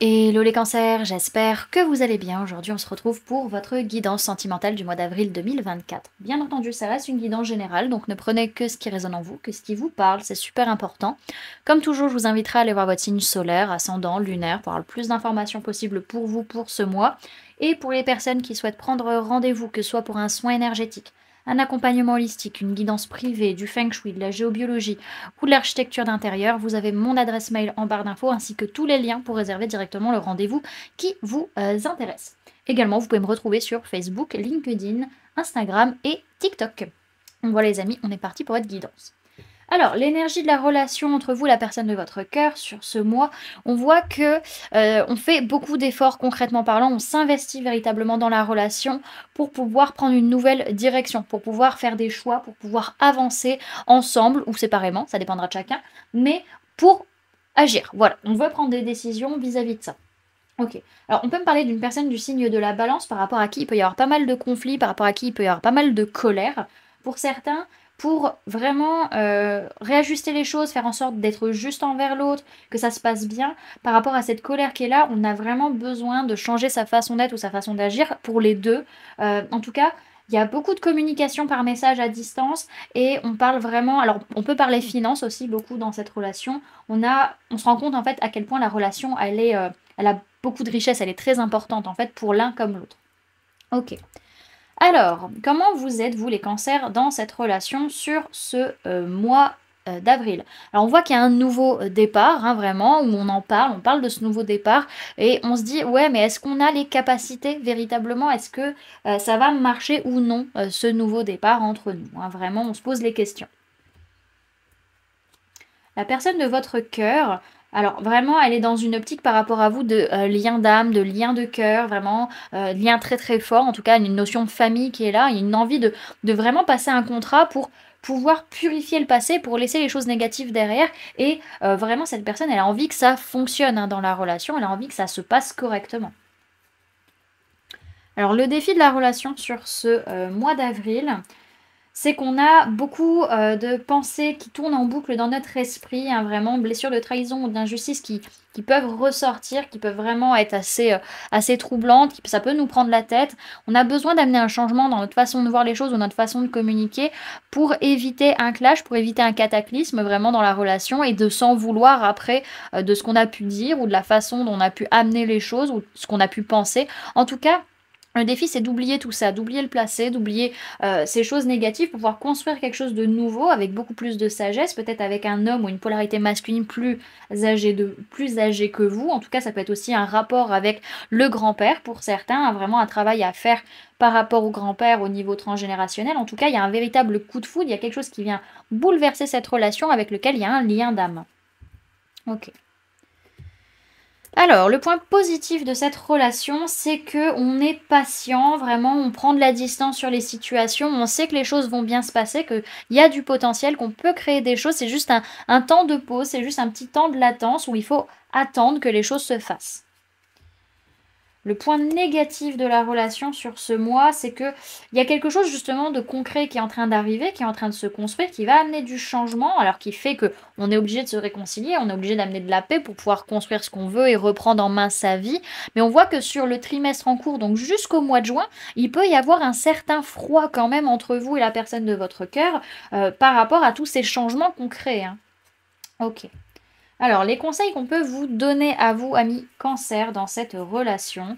Hello les cancers, j'espère que vous allez bien. Aujourd'hui, on se retrouve pour votre guidance sentimentale du mois d'avril 2024. Bien entendu, ça reste une guidance générale, donc ne prenez que ce qui résonne en vous, que ce qui vous parle, c'est super important. Comme toujours, je vous inviterai à aller voir votre signe solaire, ascendant, lunaire, pour avoir le plus d'informations possible pour vous pour ce mois. Et pour les personnes qui souhaitent prendre rendez-vous, que ce soit pour un soin énergétique, un accompagnement holistique, une guidance privée, du feng shui, de la géobiologie ou de l'architecture d'intérieur, vous avez mon adresse mail en barre d'infos ainsi que tous les liens pour réserver directement le rendez-vous qui vous intéresse. Également, vous pouvez me retrouver sur Facebook, LinkedIn, Instagram et TikTok. Donc voilà les amis, on est parti pour votre guidance. Alors, l'énergie de la relation entre vous, la personne de votre cœur, sur ce mois, on voit que on fait beaucoup d'efforts concrètement parlant, on s'investit véritablement dans la relation pour pouvoir prendre une nouvelle direction, pour pouvoir faire des choix, pour pouvoir avancer ensemble ou séparément, ça dépendra de chacun, mais pour agir. Voilà, on veut prendre des décisions vis-à-vis de ça. Ok, alors on peut me parler d'une personne du signe de la balance par rapport à qui il peut y avoir pas mal de conflits, par rapport à qui il peut y avoir pas mal de colère. Pour certains, pour vraiment réajuster les choses, faire en sorte d'être juste envers l'autre, que ça se passe bien, par rapport à cette colère qui est là, on a vraiment besoin de changer sa façon d'être ou sa façon d'agir pour les deux. En tout cas, il y a beaucoup de communication par message à distance et on parle vraiment. Alors, on peut parler finance aussi beaucoup dans cette relation. On se rend compte en fait à quel point la relation elle a beaucoup de richesse, elle est très importante en fait pour l'un comme l'autre. Ok. Alors, comment vous êtes, vous les cancers, dans cette relation sur ce mois d'avril? Alors, on voit qu'il y a un nouveau départ, hein, vraiment, où on parle de ce nouveau départ, et on se dit, ouais, mais est-ce qu'on a les capacités véritablement? Est-ce que ça va marcher ou non, ce nouveau départ entre nous, hein? Vraiment, on se pose les questions. La personne de votre cœur, alors vraiment, elle est dans une optique par rapport à vous de lien d'âme, de lien de cœur, vraiment, lien très très fort, en tout cas une notion de famille qui est là, il y a une envie de vraiment passer un contrat pour pouvoir purifier le passé, pour laisser les choses négatives derrière, et vraiment cette personne, elle a envie que ça fonctionne hein, dans la relation, elle a envie que ça se passe correctement. Alors le défi de la relation sur ce mois d'avril, c'est qu'on a beaucoup de pensées qui tournent en boucle dans notre esprit, hein, vraiment, blessures de trahison ou d'injustice qui peuvent ressortir, qui peuvent vraiment être assez troublantes, ça peut nous prendre la tête. On a besoin d'amener un changement dans notre façon de voir les choses ou notre façon de communiquer pour éviter un clash, pour éviter un cataclysme vraiment dans la relation et de s'en vouloir après de ce qu'on a pu dire ou de la façon dont on a pu amener les choses ou ce qu'on a pu penser. En tout cas, le défi, c'est d'oublier tout ça, d'oublier le passé, d'oublier ces choses négatives pour pouvoir construire quelque chose de nouveau avec beaucoup plus de sagesse, peut-être avec un homme ou une polarité masculine plus âgé que vous. En tout cas, ça peut être aussi un rapport avec le grand-père pour certains, hein, vraiment un travail à faire par rapport au grand-père au niveau transgénérationnel. En tout cas, il y a un véritable coup de foudre, il y a quelque chose qui vient bouleverser cette relation avec lequel il y a un lien d'âme. Ok. Alors, le point positif de cette relation, c'est que on est patient, vraiment, on prend de la distance sur les situations, on sait que les choses vont bien se passer, qu'il y a du potentiel, qu'on peut créer des choses, c'est juste un temps de pause, c'est juste un petit temps de latence où il faut attendre que les choses se fassent. Le point négatif de la relation sur ce mois, c'est que il y a quelque chose justement de concret qui est en train d'arriver, qui est en train de se construire, qui va amener du changement, alors qui fait que on est obligé de se réconcilier, on est obligé d'amener de la paix pour pouvoir construire ce qu'on veut et reprendre en main sa vie. Mais on voit que sur le trimestre en cours, donc jusqu'au mois de juin, il peut y avoir un certain froid quand même entre vous et la personne de votre cœur par rapport à tous ces changements concrets, hein. Ok. Alors, les conseils qu'on peut vous donner à vous, amis cancer, dans cette relation.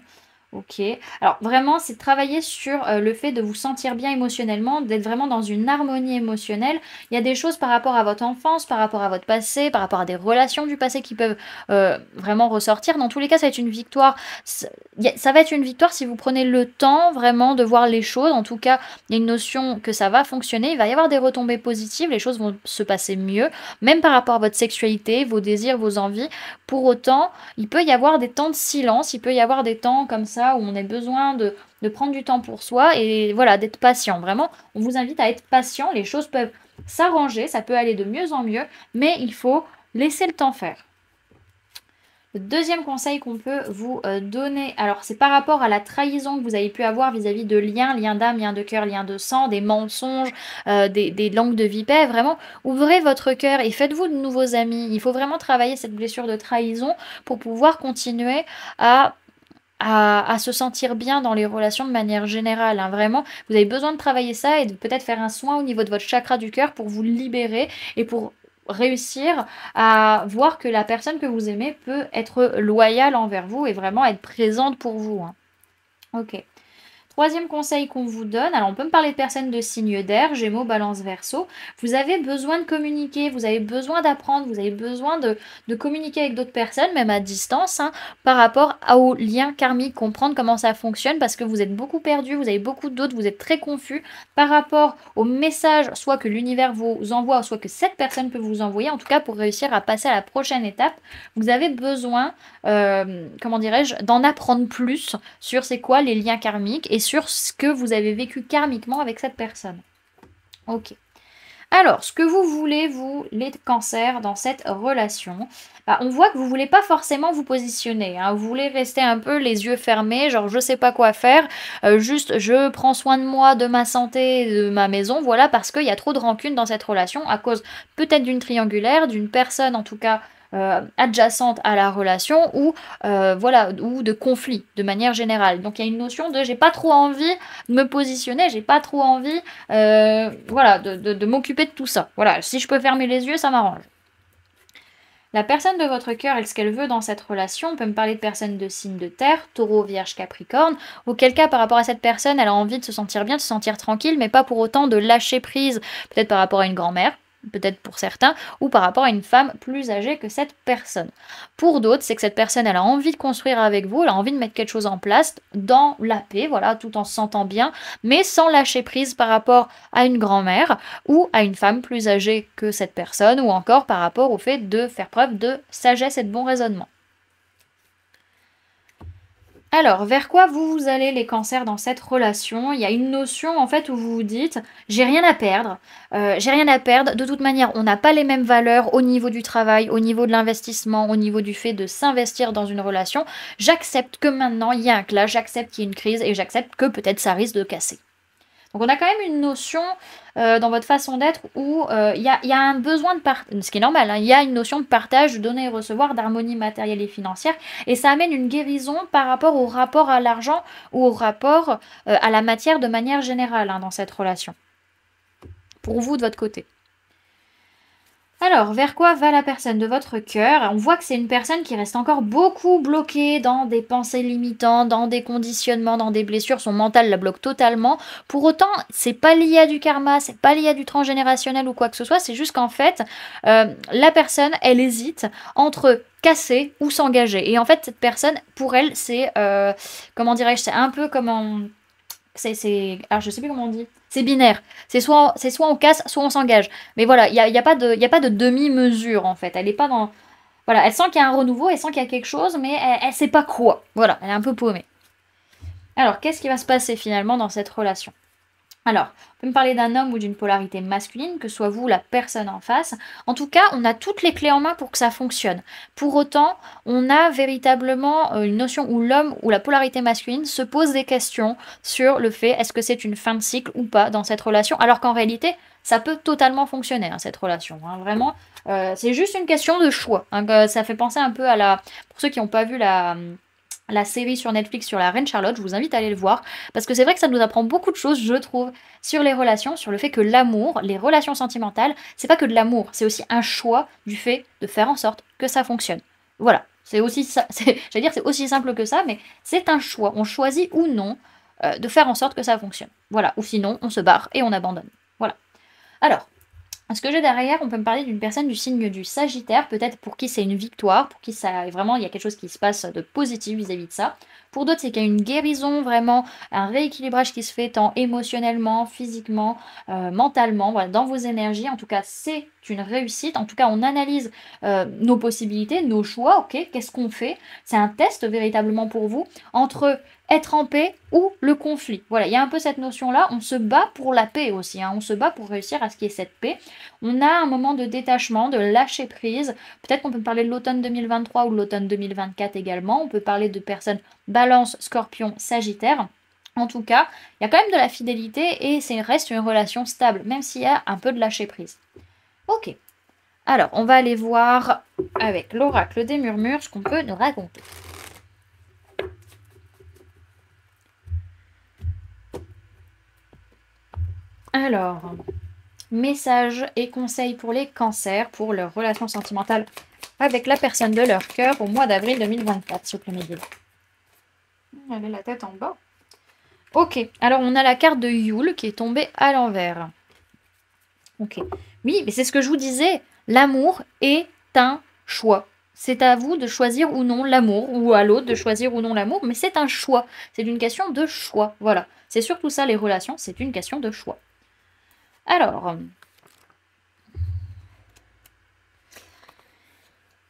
Ok. Alors, vraiment, c'est de travailler sur le fait de vous sentir bien émotionnellement, d'être vraiment dans une harmonie émotionnelle. Il y a des choses par rapport à votre enfance, par rapport à votre passé, par rapport à des relations du passé qui peuvent vraiment ressortir. Dans tous les cas, ça va être une victoire. Ça va être une victoire si vous prenez le temps vraiment de voir les choses. En tout cas, il y a une notion que ça va fonctionner. Il va y avoir des retombées positives. Les choses vont se passer mieux, même par rapport à votre sexualité, vos désirs, vos envies. Pour autant, il peut y avoir des temps de silence, il peut y avoir des temps comme ça où on a besoin de prendre du temps pour soi et voilà, d'être patient. Vraiment, on vous invite à être patient. Les choses peuvent s'arranger, ça peut aller de mieux en mieux, mais il faut laisser le temps faire. Le deuxième conseil qu'on peut vous donner, alors c'est par rapport à la trahison que vous avez pu avoir vis-à-vis de liens d'âme, liens de cœur, liens de sang, des mensonges, des langues de vipère. Vraiment, ouvrez votre cœur et faites-vous de nouveaux amis. Il faut vraiment travailler cette blessure de trahison pour pouvoir continuer à se sentir bien dans les relations de manière générale, hein. Vraiment, vous avez besoin de travailler ça et de peut-être faire un soin au niveau de votre chakra du cœur pour vous libérer et pour réussir à voir que la personne que vous aimez peut être loyale envers vous et vraiment être présente pour vous, hein. Ok. Troisième conseil qu'on vous donne, alors on peut me parler de personnes de signe d'air, Gémeaux, Balance, Verseau. Vous avez besoin de communiquer, vous avez besoin d'apprendre, vous avez besoin de communiquer avec d'autres personnes, même à distance, hein, par rapport aux liens karmiques, comprendre comment ça fonctionne, parce que vous êtes beaucoup perdu, vous avez beaucoup de doutes, vous êtes très confus par rapport au message, soit que l'univers vous envoie, soit que cette personne peut vous envoyer. En tout cas, pour réussir à passer à la prochaine étape, vous avez besoin, comment dirais-je, d'en apprendre plus sur c'est quoi les liens karmiques et sur ce que vous avez vécu karmiquement avec cette personne. Ok. Alors, ce que vous voulez, vous, les cancers, dans cette relation, bah, on voit que vous voulez pas forcément vous positionner, hein. Vous voulez rester un peu les yeux fermés, genre je sais pas quoi faire, juste je prends soin de moi, de ma santé, de ma maison, voilà, parce qu'il y a trop de rancune dans cette relation à cause peut-être d'une triangulaire, d'une personne en tout cas adjacente à la relation ou voilà, ou de conflit de manière générale. Donc il y a une notion de j'ai pas trop envie de me positionner, j'ai pas trop envie voilà, de m'occuper de tout ça. Voilà, si je peux fermer les yeux, ça m'arrange. La personne de votre cœur, elle, ce qu'elle veut dans cette relation, on peut me parler de personnes de signe de terre, taureau, vierge, capricorne, auquel cas par rapport à cette personne, elle a envie de se sentir bien, de se sentir tranquille, mais pas pour autant de lâcher prise, peut-être par rapport à une grand-mère, peut-être pour certains, ou par rapport à une femme plus âgée que cette personne. Pour d'autres, c'est que cette personne, elle a envie de construire avec vous, elle a envie de mettre quelque chose en place dans la paix, voilà, tout en se sentant bien, mais sans lâcher prise par rapport à une grand-mère ou à une femme plus âgée que cette personne, ou encore par rapport au fait de faire preuve de sagesse et de bon raisonnement. Alors, vers quoi vous allez les cancers dans cette relation? Il y a une notion en fait où vous vous dites j'ai rien à perdre, j'ai rien à perdre. De toute manière, on n'a pas les mêmes valeurs au niveau du travail, au niveau de l'investissement, au niveau du fait de s'investir dans une relation. J'accepte que maintenant il y a un clash, j'accepte qu'il y ait une crise et j'accepte que peut-être ça risque de casser. Donc on a quand même une notion dans votre façon d'être où il y a un besoin de partage, ce qui est normal, hein, il y a une notion de partage, de donner et recevoir, d'harmonie matérielle et financière, et ça amène une guérison par rapport au rapport à l'argent ou au rapport à la matière de manière générale, hein, dans cette relation. Pour vous, de votre côté. Alors, vers quoi va la personne de votre cœur? On voit que c'est une personne qui reste encore beaucoup bloquée dans des pensées limitantes, dans des conditionnements, dans des blessures. Son mental la bloque totalement. Pour autant, c'est pas lié à du karma, c'est pas lié à du transgénérationnel ou quoi que ce soit. C'est juste qu'en fait, la personne, elle hésite entre casser ou s'engager. Et en fait, cette personne, pour elle, c'est, comment dirais-je, c'est un peu comme alors je sais plus comment on dit. C'est binaire. C'est soit on casse, soit on s'engage. Mais voilà, y a pas de demi-mesure en fait. Elle est pas dans. Voilà, elle sent qu'il y a un renouveau, elle sent qu'il y a quelque chose, mais elle sait pas quoi. Voilà, elle est un peu paumée. Alors, qu'est-ce qui va se passer finalement dans cette relation? Alors, on peut me parler d'un homme ou d'une polarité masculine, que ce soit vous ou la personne en face. En tout cas, on a toutes les clés en main pour que ça fonctionne. Pour autant, on a véritablement une notion où l'homme ou la polarité masculine se pose des questions sur le fait est-ce que c'est une fin de cycle ou pas dans cette relation, alors qu'en réalité, ça peut totalement fonctionner, hein, cette relation. Hein, vraiment, c'est juste une question de choix. Hein, ça fait penser un peu à la... Pour ceux qui n'ont pas vu la série sur Netflix sur la reine Charlotte, je vous invite à aller le voir, parce que c'est vrai que ça nous apprend beaucoup de choses, je trouve, sur les relations, sur le fait que l'amour, les relations sentimentales, c'est pas que de l'amour, c'est aussi un choix du fait de faire en sorte que ça fonctionne. Voilà, c'est aussi ça, j'allais dire c'est aussi simple que ça, mais c'est un choix, on choisit ou non de faire en sorte que ça fonctionne. Voilà, ou sinon on se barre et on abandonne. Voilà. Alors, ce que j'ai derrière, on peut me parler d'une personne du signe du Sagittaire, peut-être pour qui c'est une victoire, pour qui ça vraiment il y a quelque chose qui se passe de positif vis-à-vis de ça. Pour d'autres, c'est qu'il y a une guérison, vraiment un rééquilibrage qui se fait tant émotionnellement, physiquement, mentalement, voilà, dans vos énergies. En tout cas, c'est une réussite. En tout cas, on analyse nos possibilités, nos choix. Ok, qu'est-ce qu'on fait? C'est un test véritablement pour vous entre être en paix ou le conflit. Voilà, il y a un peu cette notion-là. On se bat pour la paix aussi, hein. On se bat pour réussir à ce qu'il y ait cette paix. On a un moment de détachement, de lâcher prise. Peut-être qu'on peut parler de l'automne 2023 ou de l'automne 2024 également. On peut parler de personnes Balance, Scorpion, Sagittaire. En tout cas, il y a quand même de la fidélité et ça reste une relation stable, même s'il y a un peu de lâcher prise. Ok. Alors, on va aller voir avec l'oracle des murmures ce qu'on peut nous raconter. Alors, messages et conseils pour les cancers, pour leur relation sentimentale avec la personne de leur cœur au mois d'avril 2024, s'il vous plaît, mes guides. Elle met la tête en bas. Ok, alors on a la carte de Yule qui est tombée à l'envers. Ok. Oui, mais c'est ce que je vous disais. L'amour est un choix. C'est à vous de choisir ou non l'amour, ou à l'autre de choisir ou non l'amour, mais c'est un choix. C'est une question de choix. Voilà. C'est surtout ça, les relations, c'est une question de choix. Alors,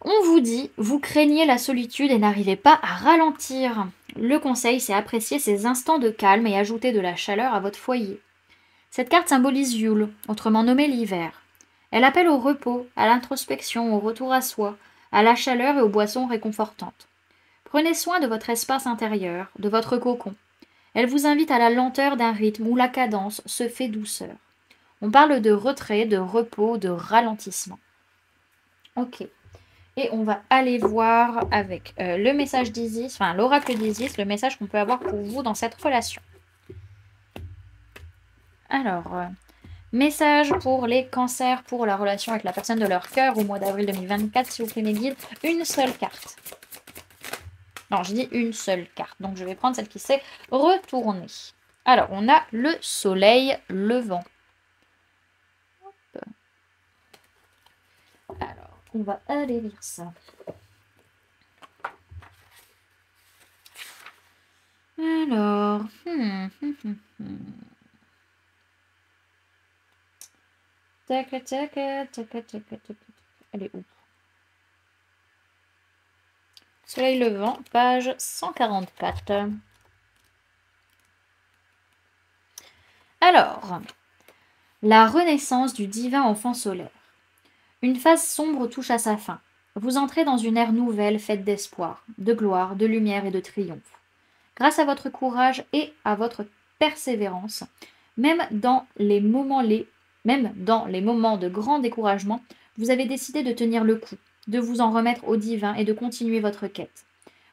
on vous dit, vous craignez la solitude et n'arrivez pas à ralentir. Le conseil, c'est apprécier ces instants de calme et ajouter de la chaleur à votre foyer. Cette carte symbolise Yule, autrement nommé l'hiver. Elle appelle au repos, à l'introspection, au retour à soi, à la chaleur et aux boissons réconfortantes. Prenez soin de votre espace intérieur, de votre cocon. Elle vous invite à la lenteur d'un rythme où la cadence se fait douceur. On parle de retrait, de repos, de ralentissement. Ok. Et on va aller voir avec le message d'Isis, enfin l'oracle d'Isis, le message qu'on peut avoir pour vous dans cette relation. Alors, message pour les cancers, pour la relation avec la personne de leur cœur au mois d'avril 2024, s'il vous plaît mes guides, une seule carte. Non, je dis une seule carte, donc je vais prendre celle qui s'est retournée. Alors, on a le soleil levant. Hop. Alors, on va aller lire ça. Alors, tac, tac, tac, tac, tac, tac. Elle est où? Soleil levant, page 144. Alors, la renaissance du divin enfant solaire. Une phase sombre touche à sa fin. Vous entrez dans une ère nouvelle faite d'espoir, de gloire, de lumière et de triomphe. Grâce à votre courage et à votre persévérance, même dans les moments de grand découragement, vous avez décidé de tenir le coup, de vous en remettre au divin et de continuer votre quête.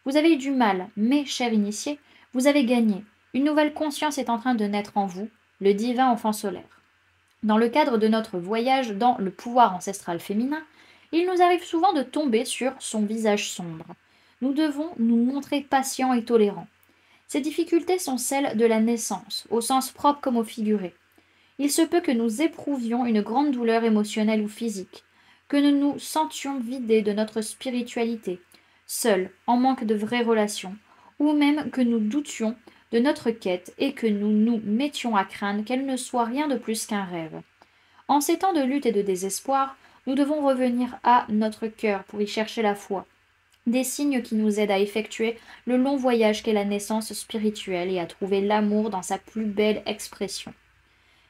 Vous avez eu du mal, mais, cher initié, vous avez gagné. Une nouvelle conscience est en train de naître en vous, le divin enfant solaire. Dans le cadre de notre voyage dans le pouvoir ancestral féminin, il nous arrive souvent de tomber sur son visage sombre. Nous devons nous montrer patients et tolérants. Ces difficultés sont celles de la naissance, au sens propre comme au figuré. Il se peut que nous éprouvions une grande douleur émotionnelle ou physique, que nous nous sentions vidés de notre spiritualité, seuls, en manque de vraies relations, ou même que nous doutions de notre quête et que nous nous mettions à craindre qu'elle ne soit rien de plus qu'un rêve. En ces temps de lutte et de désespoir, nous devons revenir à notre cœur pour y chercher la foi, des signes qui nous aident à effectuer le long voyage qu'est la naissance spirituelle et à trouver l'amour dans sa plus belle expression.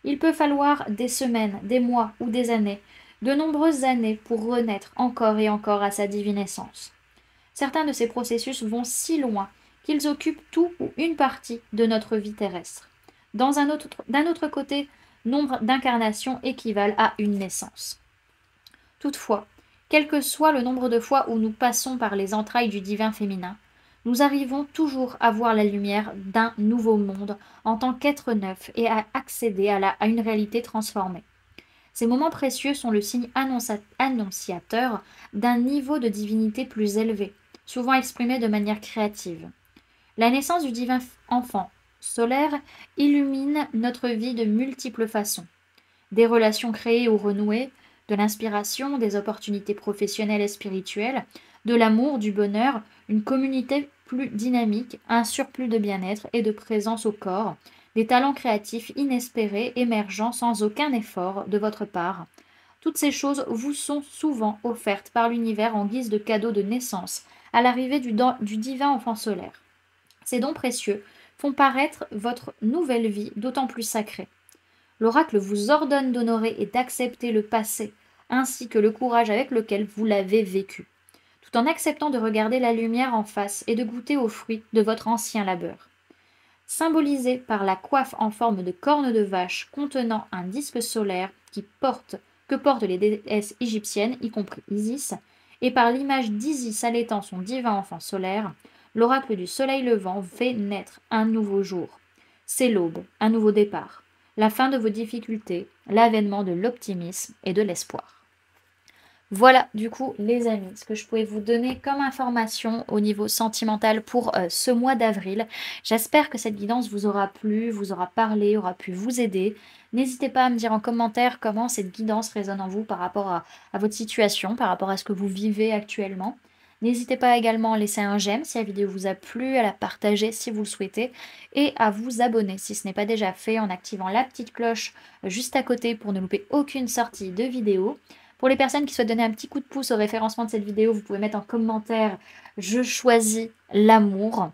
Il peut falloir des semaines, des mois ou des années, de nombreuses années pour renaître encore et encore à sa divine essence. Certains de ces processus vont si loin qu'ils occupent tout ou une partie de notre vie terrestre. D'un autre côté, nombre d'incarnations équivalent à une naissance. Toutefois, quel que soit le nombre de fois où nous passons par les entrailles du divin féminin, nous arrivons toujours à voir la lumière d'un nouveau monde en tant qu'être neuf et à accéder à une réalité transformée. Ces moments précieux sont le signe annonciateur d'un niveau de divinité plus élevé, souvent exprimé de manière créative. La naissance du divin enfant solaire illumine notre vie de multiples façons. Des relations créées ou renouées, de l'inspiration, des opportunités professionnelles et spirituelles, de l'amour, du bonheur, une communauté plus dynamique, un surplus de bien-être et de présence au corps, des talents créatifs inespérés émergeant sans aucun effort de votre part. Toutes ces choses vous sont souvent offertes par l'univers en guise de cadeau de naissance à l'arrivée du divin enfant solaire. Ces dons précieux font paraître votre nouvelle vie d'autant plus sacrée. L'oracle vous ordonne d'honorer et d'accepter le passé, ainsi que le courage avec lequel vous l'avez vécu, tout en acceptant de regarder la lumière en face et de goûter aux fruits de votre ancien labeur. Symbolisé par la coiffe en forme de corne de vache contenant un disque solaire que portent les déesses égyptiennes, y compris Isis, et par l'image d'Isis allaitant son divin enfant solaire, l'oracle du soleil levant fait naître un nouveau jour. C'est l'aube, un nouveau départ, la fin de vos difficultés, l'avènement de l'optimisme et de l'espoir. Voilà, du coup, les amis, ce que je pouvais vous donner comme information au niveau sentimental pour ce mois d'avril. J'espère que cette guidance vous aura plu, vous aura parlé, aura pu vous aider. N'hésitez pas à me dire en commentaire comment cette guidance résonne en vous par rapport à votre situation, par rapport à ce que vous vivez actuellement. N'hésitez pas également à laisser un j'aime si la vidéo vous a plu, à la partager si vous le souhaitez et à vous abonner si ce n'est pas déjà fait en activant la petite cloche juste à côté pour ne louper aucune sortie de vidéo. Pour les personnes qui souhaitent donner un petit coup de pouce au référencement de cette vidéo, vous pouvez mettre en commentaire «Je choisis l'amour».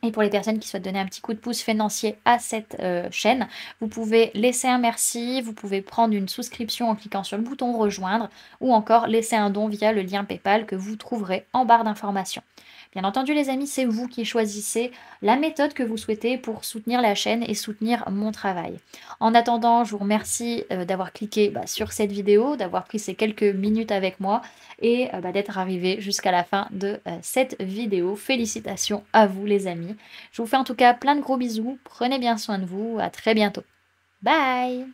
Et pour les personnes qui souhaitent donner un petit coup de pouce financier à cette chaîne, vous pouvez laisser un merci, vous pouvez prendre une souscription en cliquant sur le bouton rejoindre ou encore laisser un don via le lien PayPal que vous trouverez en barre d'informations. Bien entendu les amis, c'est vous qui choisissez la méthode que vous souhaitez pour soutenir la chaîne et soutenir mon travail. En attendant, je vous remercie d'avoir cliqué sur cette vidéo, d'avoir pris ces quelques minutes avec moi et d'être arrivé jusqu'à la fin de cette vidéo. Félicitations à vous les amis. Je vous fais en tout cas plein de gros bisous. Prenez bien soin de vous. À très bientôt. Bye!